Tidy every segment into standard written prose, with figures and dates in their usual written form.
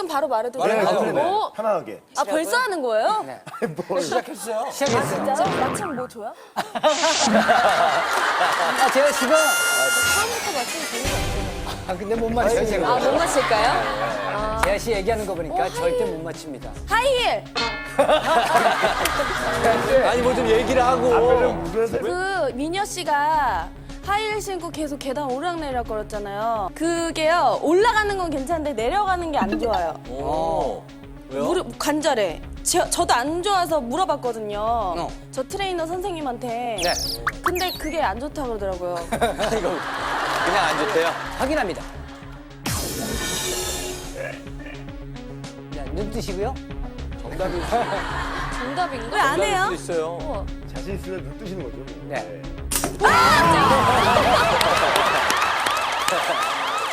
지금 바로 말해도 네, 돼요? 그러네. 어? 편안하게. 아 벌써 하는 거예요? 네. 시작했어요. 시작했어요. 진짜요? 마침 뭐 줘요? 제가 지금 처음부터 맞추면 되는 거 없어요? 근데 못 맞춰요 제가. 아, 못 맞힐까요? 재하 씨 얘기하는 거 보니까 절대 못 맞춥니다. 하이힐! 아니 뭐 좀 얘기를 하고. 그 미녀 씨가 하이힐 신고 계속 계단 오르락내리락 걸었잖아요. 그게요, 올라가는 건 괜찮은데 내려가는 게 안 좋아요. 왜요? 무릎 관절에. 저도 안 좋아서 물어봤거든요. 저 트레이너 선생님한테. 네. 근데 그게 안 좋다고 그러더라고요. 이거 그냥 안 좋대요. 확인합니다. 네, 눈 뜨시고요. 정답이 정답인가? 왜 안 해요? 수 있어요. 어. 자신 있으면 눈 뜨시는 거죠. 네.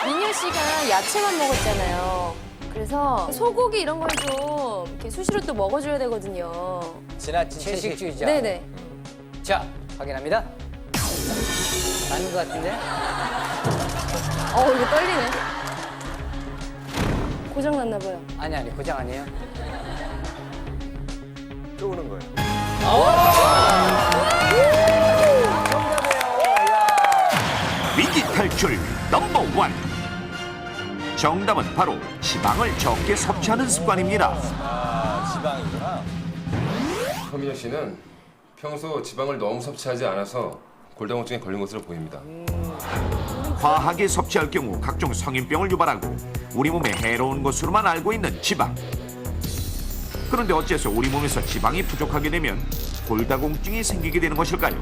민효 씨가 야채만 먹었잖아요. 그래서 소고기 이런 걸 좀 이렇게 수시로 또 먹어줘야 되거든요. 지나친 채식. 채식주의자. 네네. 자, 확인합니다. 맞는 것 같은데? 이거 떨리네. 고장 났나 봐요. 아니, 고장 아니에요. 쪼는 거예요. 위기 탈출 넘버 원. 정답은 바로 지방을 적게 섭취하는 습관입니다. 지방이구나. 서민혁 씨는 평소 지방을 너무 섭취하지 않아서 골다공증에 걸린 것으로 보입니다. 과하게 섭취할 경우 각종 성인병을 유발하고 우리 몸에 해로운 것으로만 알고 있는 지방. 그런데 어째서 우리 몸에서 지방이 부족하게 되면 골다공증이 생기게 되는 것일까요?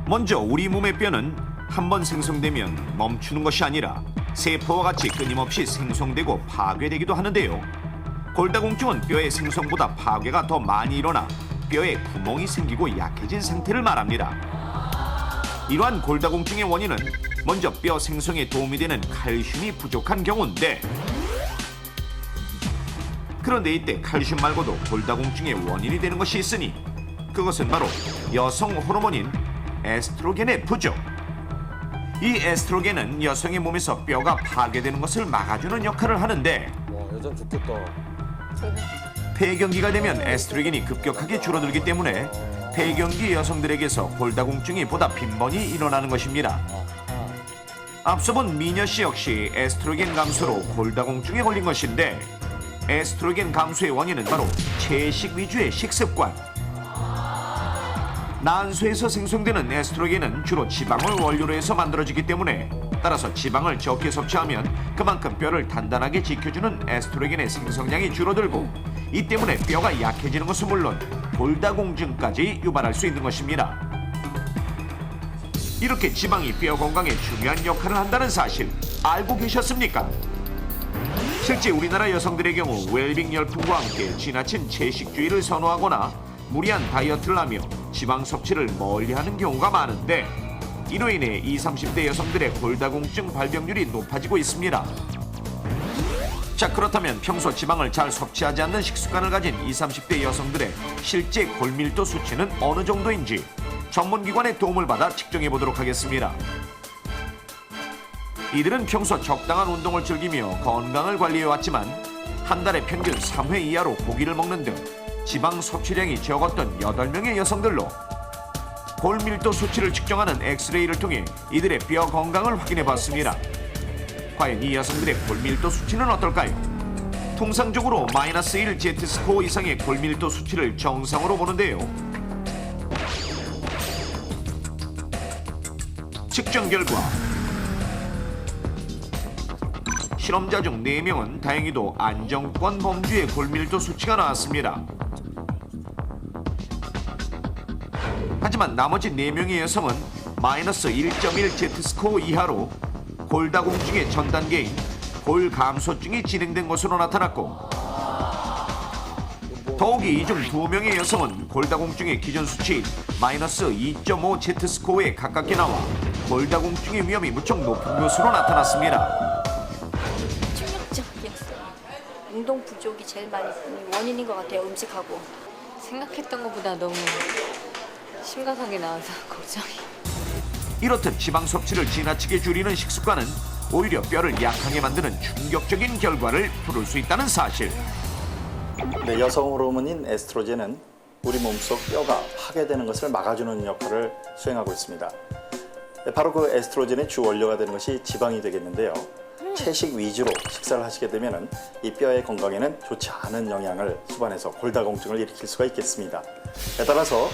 먼저 우리 몸의 뼈는 한번 생성되면 멈추는 것이 아니라 세포와 같이 끊임없이 생성되고 파괴되기도 하는데요. 골다공증은 뼈의 생성보다 파괴가 더 많이 일어나 뼈에 구멍이 생기고 약해진 상태를 말합니다. 이러한 골다공증의 원인은 먼저 뼈 생성에 도움이 되는 칼슘이 부족한 경우인데, 그런데 이때 칼슘 말고도 골다공증의 원인이 되는 것이 있으니 그것은 바로 여성 호르몬인 에스트로겐의 부족. 이 에스트로겐은 여성의 몸에서 뼈가 파괴되는 것을 막아주는 역할을 하는데, 와 여자 좋겠다. 폐경기가 되면 에스트로겐이 급격하게 줄어들기 때문에 폐경기 여성들에게서 골다공증이 보다 빈번히 일어나는 것입니다. 앞서 본 미녀 씨 역시 에스트로겐 감소로 골다공증에 걸린 것인데, 에스트로겐 감소의 원인은 바로 채식 위주의 식습관. 난소에서 생성되는 에스트로겐은 주로 지방을 원료로 해서 만들어지기 때문에, 따라서 지방을 적게 섭취하면 그만큼 뼈를 단단하게 지켜주는 에스트로겐의 생성량이 줄어들고, 이 때문에 뼈가 약해지는 것은 물론 골다공증까지 유발할 수 있는 것입니다. 이렇게 지방이 뼈 건강에 중요한 역할을 한다는 사실 알고 계셨습니까? 실제 우리나라 여성들의 경우 웰빙 열풍과 함께 지나친 채식주의를 선호하거나 무리한 다이어트를 하며 지방 섭취를 멀리하는 경우가 많은데, 이로 인해 20, 30대 여성들의 골다공증 발병률이 높아지고 있습니다. 자, 그렇다면 평소 지방을 잘 섭취하지 않는 식습관을 가진 20, 30대 여성들의 실제 골밀도 수치는 어느 정도인지 전문기관의 도움을 받아 측정해 보도록 하겠습니다. 이들은 평소 적당한 운동을 즐기며 건강을 관리해왔지만 한 달에 평균 3회 이하로 고기를 먹는 등 지방 섭취량이 적었던 8명의 여성들로 골밀도 수치를 측정하는 엑스레이를 통해 이들의 뼈 건강을 확인해봤습니다. 과연 이 여성들의 골밀도 수치는 어떨까요? 통상적으로 마이너스 1 Z스코어 이상의 골밀도 수치를 정상으로 보는데요. 측정 결과 실험자 중 4명은 다행히도 안정권 범주의 골밀도 수치가 나왔습니다. 하지만 나머지 4명의 여성은 마이너스 1.1 Z스코어 이하로 골다공증의 전 단계인 골감소증이 진행된 것으로 나타났고, 더욱이 이 중 2명의 여성은 골다공증의 기존 수치인 마이너스 2.5 Z스코어에 가깝게 나와 골다공증의 위험이 무척 높은 것으로 나타났습니다. 충격적이었어요. 운동 부족이 제일 많이 원인인 것 같아요. 음식하고. 생각했던 것보다 너무 심각하게 나와서 걱정이. 이렇듯 지방 섭취를 지나치게 줄이는 식습관은 오히려 뼈를 약하게 만드는 충격적인 결과를 부를 수 있다는 사실. 네, 여성 호르몬인 에스트로겐은 우리 몸속 뼈가 파괴되는 것을 막아주는 역할을 수행하고 있습니다. 네, 바로 그 에스트로겐의 주 원료가 되는 것이 지방이 되겠는데요. 채식 위주로 식사를 하시게 되면 이 뼈의 건강에는 좋지 않은 영향을 수반해서 골다공증을 일으킬 수가 있겠습니다. 따라서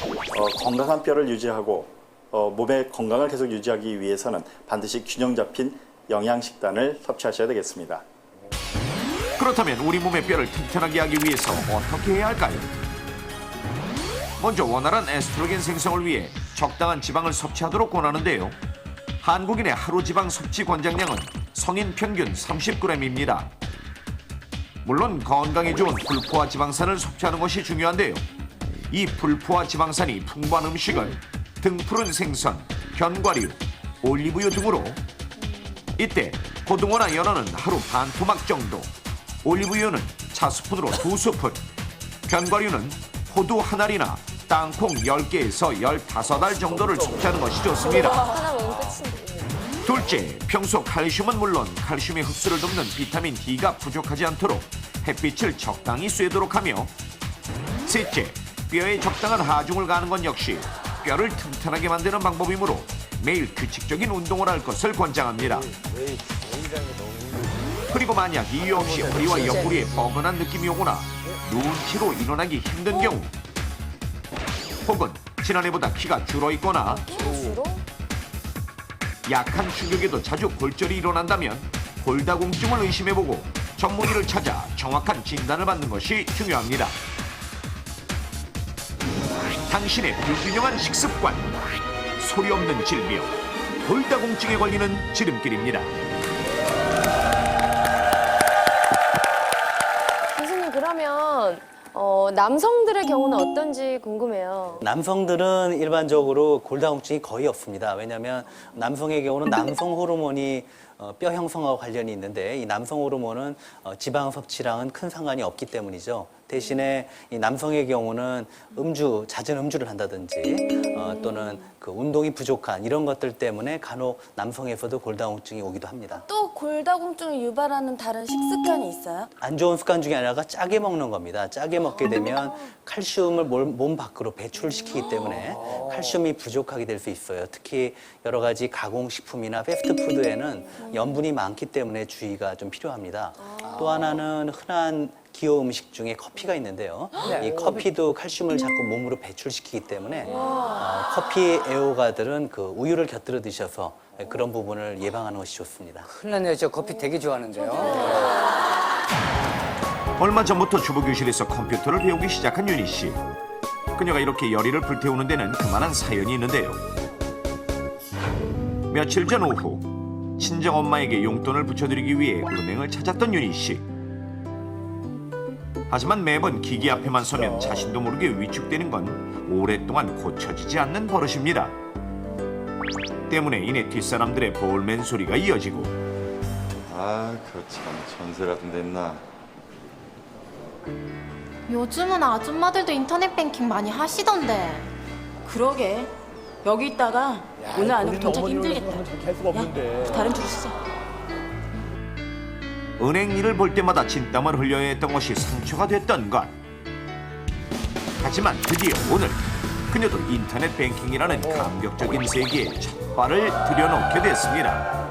건강한 뼈를 유지하고 몸의 건강을 계속 유지하기 위해서는 반드시 균형 잡힌 영양식단을 섭취하셔야 되겠습니다. 그렇다면 우리 몸의 뼈를 튼튼하게 하기 위해서 어떻게 해야 할까요? 먼저 원활한 에스트로겐 생성을 위해 적당한 지방을 섭취하도록 권하는데요. 한국인의 하루 지방 섭취 권장량은 성인 평균 30g입니다. 물론 건강에 좋은 불포화 지방산을 섭취하는 것이 중요한데요. 이 불포화 지방산이 풍부한 음식은 등푸른 생선, 견과류, 올리브유 등으로 이때 고등어나 연어는 하루 반 토막 정도, 올리브유는 차스푼으로 2스푼, 견과류는 호두 한 알이나 땅콩 10개에서 15알 정도를 섭취하는 것이 좋습니다. 하나 먹으면 끝인데. 둘째, 평소 칼슘은 물론 칼슘의 흡수를 돕는 비타민 D가 부족하지 않도록 햇빛을 적당히 쐬도록 하며 셋째, 뼈에 적당한 하중을 가하는 건 역시 뼈를 튼튼하게 만드는 방법이므로 매일 규칙적인 운동을 할 것을 권장합니다. 그리고 만약 이유 없이 허리와 옆구리에 뻐근한 느낌이 오거나 눈치로 일어나기 힘든 경우 혹은 지난해보다 키가 줄어있거나 약한 충격에도 자주 골절이 일어난다면 골다공증을 의심해보고 전문의를 찾아 정확한 진단을 받는 것이 중요합니다. 당신의 불균형한 식습관, 소리 없는 질병, 골다공증에 걸리는 지름길입니다. 교수님 그러면 남성들의 경우는 어떤지 궁금해요. 남성들은 일반적으로 골다공증이 거의 없습니다. 왜냐하면 남성의 경우는 남성 호르몬이 뼈 형성하고 관련이 있는데 이 남성 호르몬은 지방 섭취랑은 큰 상관이 없기 때문이죠. 대신에 이 남성의 경우는 잦은 음주를 한다든지 또는 그 운동이 부족한 이런 것들 때문에 간혹 남성에서도 골다공증이 오기도 합니다. 또 골다공증을 유발하는 다른 식습관이 있어요? 안 좋은 습관 중에 하나가 짜게 먹는 겁니다. 짜게 먹게 되면 칼슘을 몸 밖으로 배출시키기 때문에 칼슘이 부족하게 될 수 있어요. 특히 여러 가지 가공식품이나 패스트푸드에는 염분이 많기 때문에 주의가 좀 필요합니다. 또 하나는 흔한 기호 음식 중에 커피가 있는데요. 이 커피도 칼슘을 자꾸 몸으로 배출시키기 때문에 커피 애호가들은 그 우유를 곁들여 드셔서 그런 부분을 예방하는 것이 좋습니다. 큰일 났네요. 저 커피 되게 좋아하는데요. 얼마 전부터 주부교실에서 컴퓨터를 배우기 시작한 윤희 씨. 그녀가 이렇게 열의를 불태우는 데는 그만한 사연이 있는데요. 며칠 전 오후 친정엄마에게 용돈을 붙여드리기 위해 은행을 찾았던 윤희 씨. 하지만 매번 기기 앞에만 서면 자신도 모르게 위축되는 건 오랫동안 고쳐지지 않는 버릇입니다. 때문에 이내 뒷사람들의 볼멘 소리가 이어지고 아, 그참 전세라도 냈나. 요즘은 아줌마들도 인터넷 뱅킹 많이 하시던데. 그러게. 여기 있다가 오늘 안으로 도착 힘들겠다. 야, 다른 줄을 쓰자. 은행 일을 볼 때마다 진땀을 흘려야 했던 것이 상처가 됐던 것. 하지만 드디어 오늘 그녀도 인터넷 뱅킹이라는 감격적인 세계에 첫 발을 들여놓게 됐습니다.